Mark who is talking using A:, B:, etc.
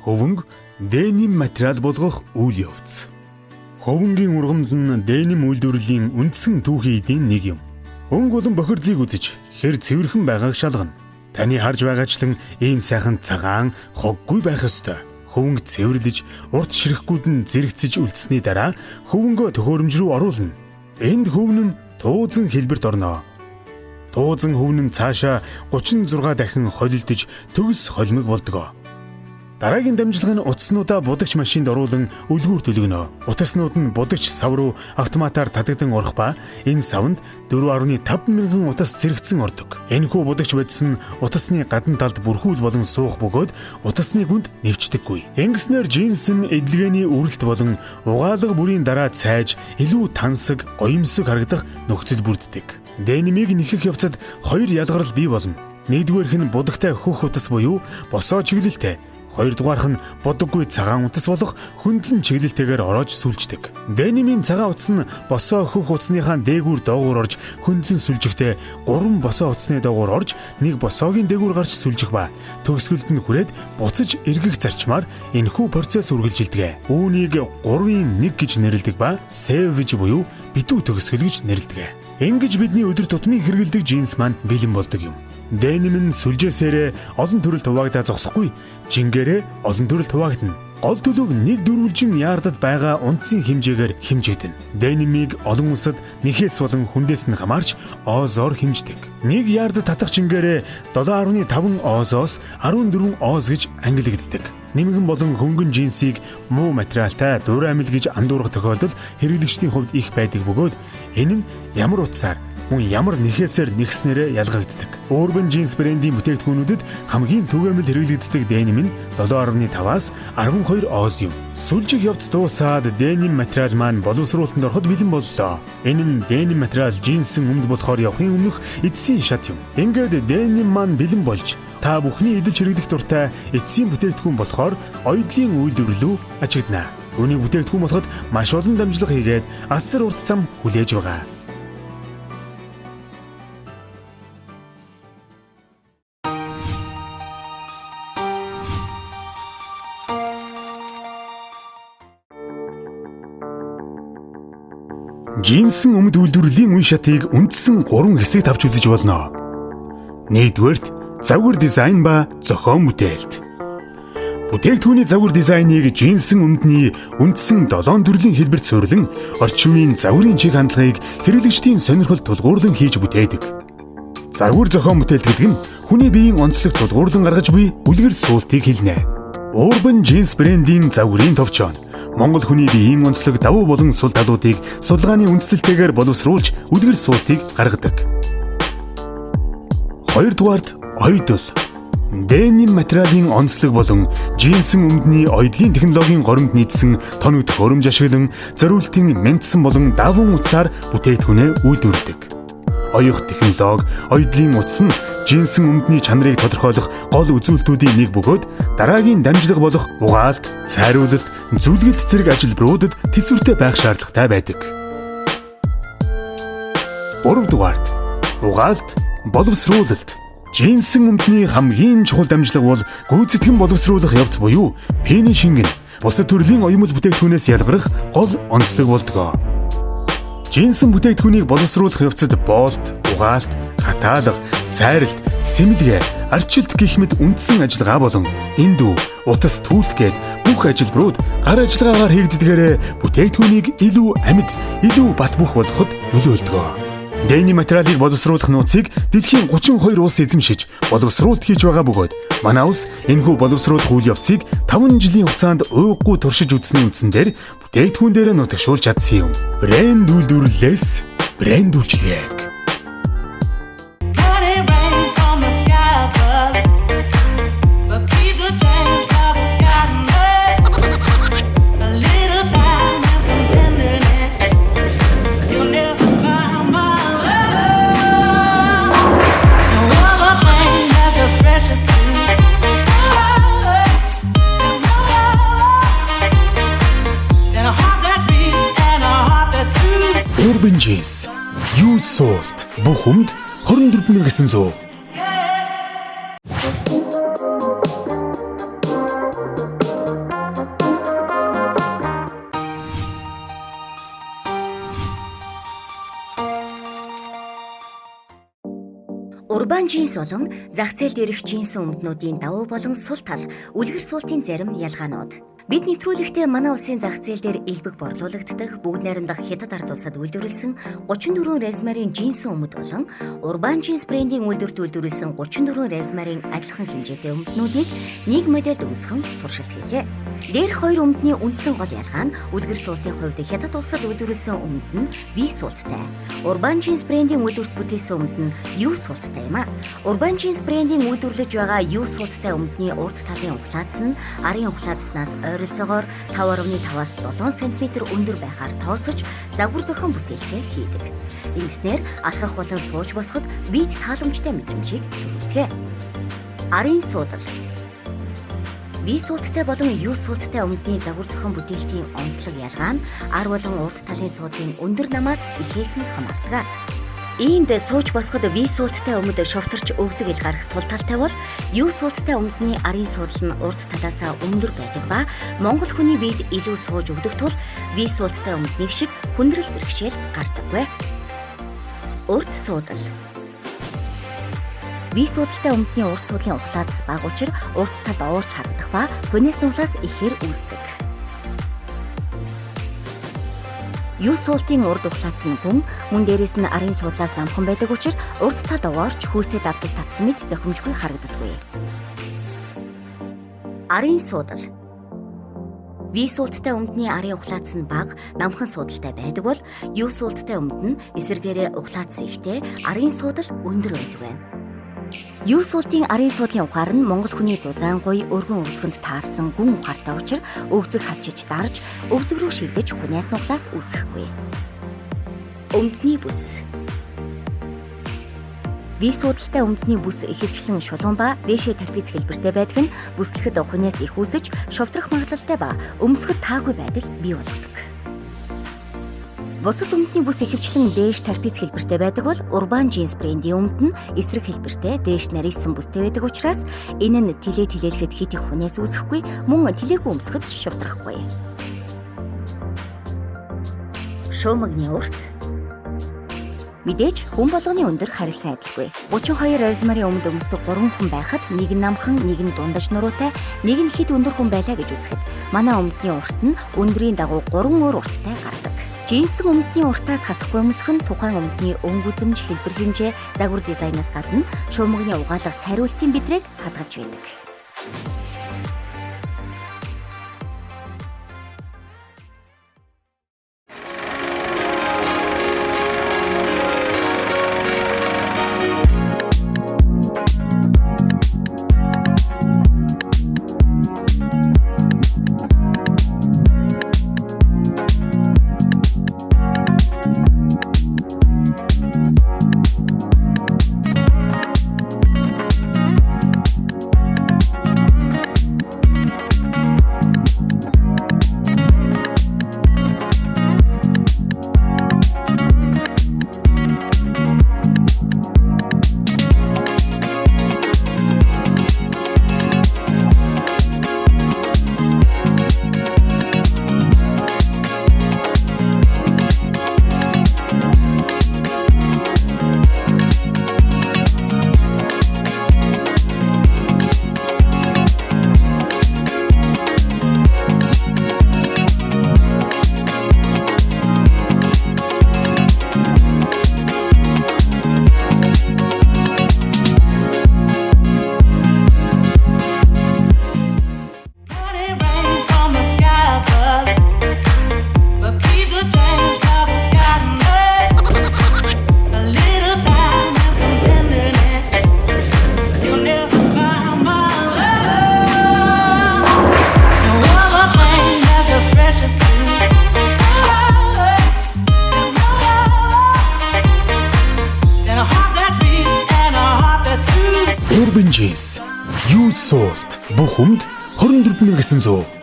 A: Хөвөнгө дэним материал болгох үйл явц. Хөвөнгийн ургамал нь дэним үйлдвэрлэлийн үндсэн түүхийн эдийн нэг юм. Хөнгө болон бохирдлыг үзэж хэр цэвэрхэн байгааг шалгана. Таны харж байгаачлан ийм сайхан цагаан, хоггүй байх ёстой. Хөвөнгө цэвэрлэж, урт ширэхгүйд нь зэрэгцэж үлдсэний дараа хөвөнгөө төхөөрөмж рүү оруулна. Энд хөвөн нь туузан хэлбэрт орно. Туузан хөвөн нь цаашаа 36 дахин холилдож төгс холимог болдог. Дараагийн дамжлага нь утаснуудаа будагч машинд оруулан үлгүүр төлгөнө. Утаснууд нь будагч сав руу автоматар татагдан орох ба энэ савнд 4.5 мянган утас зэрэгцэн ордог. Энэхүү будагч бодис нь утасны гадна талд бүрхүүл болон суух бөгөөд утасны гүнд нэвчдэггүй. Ингэснээр джинс нь эдлэгээний үрэлт болон угаалга бүрийн дараа цайж илүү тансаг, гоёмсог харагдах нөхцөл бүрддэг. Дэнимийг нэхэх явцад хоёр ялгарл бий болно. Нэгдүгээрх нь будагтай хөх утас буюу босоо чиглэлтэй. Хоёрдугаарх нь будаггүй цагаан утас болох хөндлөн чиглэлтэйгээр ороож сүлждэг. Дэнимийн цагаан утас нь босоо хөх утасныхаа дээгүүр доогуур орж хөндлөн сүлжихдээ 3 босоо утасны доогуур орж нэг босоогийн дээгүүр гарч сүлжих ба төгсгөлд нь хүрээд буцаж эргэх зарчмаар энэхүү процесс үргэлжилдэг. Үүнийг 3-ын 1 гэж нэрлэдэг ба salvage буюу битүү төгсгөл гэж нэрлэдэг. Ингэж бидний өдөр тутмын хэрэгэлдэг джинс маань бэлэн болдог юм. Дэним нь сүлжээсээрээ олон төрөлд хуваагдаа зогсохгүй, жингээрээ олон төрөлд хуваагдана. Гол төлөв нэг дөрвөлжин яардад байгаа унтсын хэмжээгээр хэмжигдэнэ. Дэнимийг олон улсад нэхээс болон хүндээс нь хамаарч оозоор хэмждэг. Нэг яардад татах жингээрээ 7.5 оозоос 14 оз гэж ангилагддаг. Нэмгэн болон хөнгөн джинсийг муу материалтай дур амил гэж андуурах тохиолдол хэрэглэгчдийн хувьд их байдаг бөгөөд энэ нь ямар утсаар мөн ямар нэхээсээр нэгснээрээ ялгагддаг. Urban Jeans брендийн бүтээгдэхүүнүүдэд хамгийн түгээмэл хэрэглэгддэг дэним нь 7.5-аас 12 оз юм. Сүлжих явц дуусаад дэним материал маань боловсруулалтанд ороход бэлэн боллоо. Энэ нь дэним материал джинсэн өмд болохоор явахын өмнөх эцсийн шат юм. Ингээд дэним маань бэлэн болж та бүхний эдэлж хэрэглэх дуртай эцсийн бүтээгдэхүүн болохоор оёдлын үйлдвэрлэлөө ажигдана. Үүний бүтээгдэхүүн болоход маш олон дамжлага хийгээд асар урт зам хүлээж байгаа. Джинсэн өмд үйлдвэрлэлийн үе шатыг үндсэн 3 хэсэгт авч үзэж болно. Нэгдүгээрт загвар дизайн ба зохион бүтээлт. Бүтээгдэхүүний загвар дизайныг джинсэн өмдний үндсэн 7 төрлийн хэлбэрт суйрлан орчин үеийн загварын чиг хандлагыг хэрэглэгчдийн сонирхолд тулгуурлан хийж бүтээдэг. Загвар зохион бүтээлт гэдэг нь хүний биеийн онцлог тулгуурлан гаргаж буй үлгэр суултыг хэлнэ. Urban Jeans брендийн загварын товчон Монгол хүний биеийн онцлог давуу болон сул талуудыг судалгааны үндэслэлтэйгээр боловсруулж үлгэр суултыг гаргадаг. Хоёрдугаарт оёдол. Дэним материалын онцлог болон джинсэн өмдний оёдлын технологийн горимд нийцсэн тоног төхөөрөмж ашиглан зориултын мянган болон даван утсаар бүтээгдэхүүнээ үйлдвэрлэдэг. Оёх технологи, оёдлын утас нь джинсэн өмдний чанарыг тодорхойлох гол үзүүлэлтүүдийн нэг бөгөөд дараагийн дамжлага болох угаалт, цайруулалт, зүлгэлт зэрэг ажилбаруудад төсвөртэй байх шаардлагатай байдаг. 3-дугаарт угаалт, боловсруулалт. Джинсэн өмдний хамгийн чухал дамжлага бол гүйцэтгэн боловсруулах явц буюу пений шингэн. Бусад төрлийн оюмл бүтээгдэхүүнээс ялгарх гол онцлог болдог. Джинсэн бүтээгдэхүүнийг боловсруулах явцад боолт, угаалт, хатаалга, цайралт, сэмэлгээ, арчилт гэх мэт үндсэн ажиллагаа болон эндүү, утас түлт гээд бүх ажилбарууд гар ажиллагаагаар хийгддэгээрээ бүтээгдэхүүнийг илүү амьд, илүү бат бөх болгоход нөлөөлдөг. Дэним материалыг боловсруулах нууцыг дэлхийн 32 улс эзэмшиж боловсруулалт хийж байгаа бөгөөд манай улс энэхүү боловсруулах үйл явцыг 5 жилийн хугацаанд уйггүй туршиж үзсний үндсэн дээр бүтээгдэхүүн дээр нутагшуулж чадсан юм. Брэнд үйлдвэрлэлээс брэнд үйлчилгээг. Urban Jeans. Use salt. Бүх хүнд 24900.
B: Урбан джинс болон зах зээлд ирэх джинс өмднүүдийн давуу болон сул тал, үлгэр суултын зарим ялгаанууд. Бид нэвтрүүлэгтээ манай улсын зах зээл дээр элбэг борлуулагддаг бүгд найрамдах хятад ард улсад үйлдвэрлэсэн 34 размерын джинс өмд болон Урбан джинс брендийн үйлдвэрт үйлдвэрлэсэн 34 размерын адилхан хэмжээтэй өмднүүдийг нэг модельд үүсгэн туршилт хийлээ. Дээрх хоёр өмдний үндсэн гол ялгаа нь үлгэр суултын хувьд хятад улсад үйлдвэрлэсэн өмд нь V суулттай. Урбан джинс брендийн үйлдвэрт бүтээсэн өмд нь U суулттай юм а. Урбан джинс брендийн үйлдвэрлэж байгаа U суулттай өмдний урд талын ухлаадс нь арын ухлаадснаас ойролцоогоор 5.5-аас 7 см өндөр байхаар тооцож загвар зохион бүтээлгээ хийдэг. Ингэснээр алхах болон сууж босоход биед тааламжтай мэдрэмжийг төрүүлдэг. Арын суудал. V суулттай болон U суулттай өмдний загвар зохион бүтээлтийн онцлог ялгаа нь ар болон урд талын суудлын өндөр намаас ихээхэн хамаардаг. Иймд сууж босоход V суулттай өмд шовтарч өгзөг ил гарах сул талтай бол U суулттай өмдний арын суудлал нь урд талаасаа өндөр байдаг ба монгол хүний биед илүү сууж өгдөг тул V суулттай өмдний шиг хүндрэл бэрхшээл гардаггүй. Урд суудал. V суудалтай өмдний урд суудлын ухлаадс бага учир урд талд уурч харагдах ба хүнээс нуулаас ихээр үүсдэг. U суултын урд ухлаадс нь мөн дээрээс нь арын суудлаас намхан байдаг учраас урд талд уурч хүүсэд давтал татсан мэт зохимжгүй харагддаггүй. Арын суудал. V суулттай өмдний арын ухлаадс нь бага, намхан суудалтай байдаг бол U суулттай өмд нь эсэргээрээ ухлаадс ихтэй, арын суудал өндөр байдаг байна. U суултын арын суудлын ухаар нь монгол хүний зузаан гуй өргөн өвцгөнд таарсан гүн ухаартай учраас өвцөг хавчиж дарж, өвцөг рүү шигдэж хүнээс нуглаас үүсэхгүй. Өмдний бүс. V суудалтай өмдний бүс ихэвчлэн шулуун ба дээшээ тарпиц хэлбэртэй байдаг нь бүслэхэд хүнээс их үүсэж, шовтрох магадлалтай ба өмсгөд таагүй байдал бий болгодог. Бусад өмдний бүс ихэвчлэн дээш тарпиц хэлбэртэй байдаг бол Урбан джинс брендийн өмд нь эсрэг хэлбэртэй дээш нарийсан бүстэй байдаг учраас энэ нь тэлээхэд хит их хүнээс үүсэхгүй, мөн тэлээгүй өмсгөд шовтрахгүй. Шуумагны урт. Мэдээж хүн болгоны өндөр харилцан адилгүй. 32 размерын өмд өмсдөг 3 хүн байхад нэг нь намхан, нэг нь дундаж нуруутай, нэг нь хит өндөр хүн байлаа гэж үзэхэд манай өмдний урт нь өндрийн дагуу 3 өөр урттай гардаг. Джинсийн өмдний уртаас хасахгүй өмсөх нь тухайн өмдний өнгө үзэмж, хэлбэр хэмжээ, загвар дизайнаас гадна шуумагны угаалга цариултын бидрийг хадгалж байдаг.
A: Urban Jeans, U Salt бүх хүнд 24,900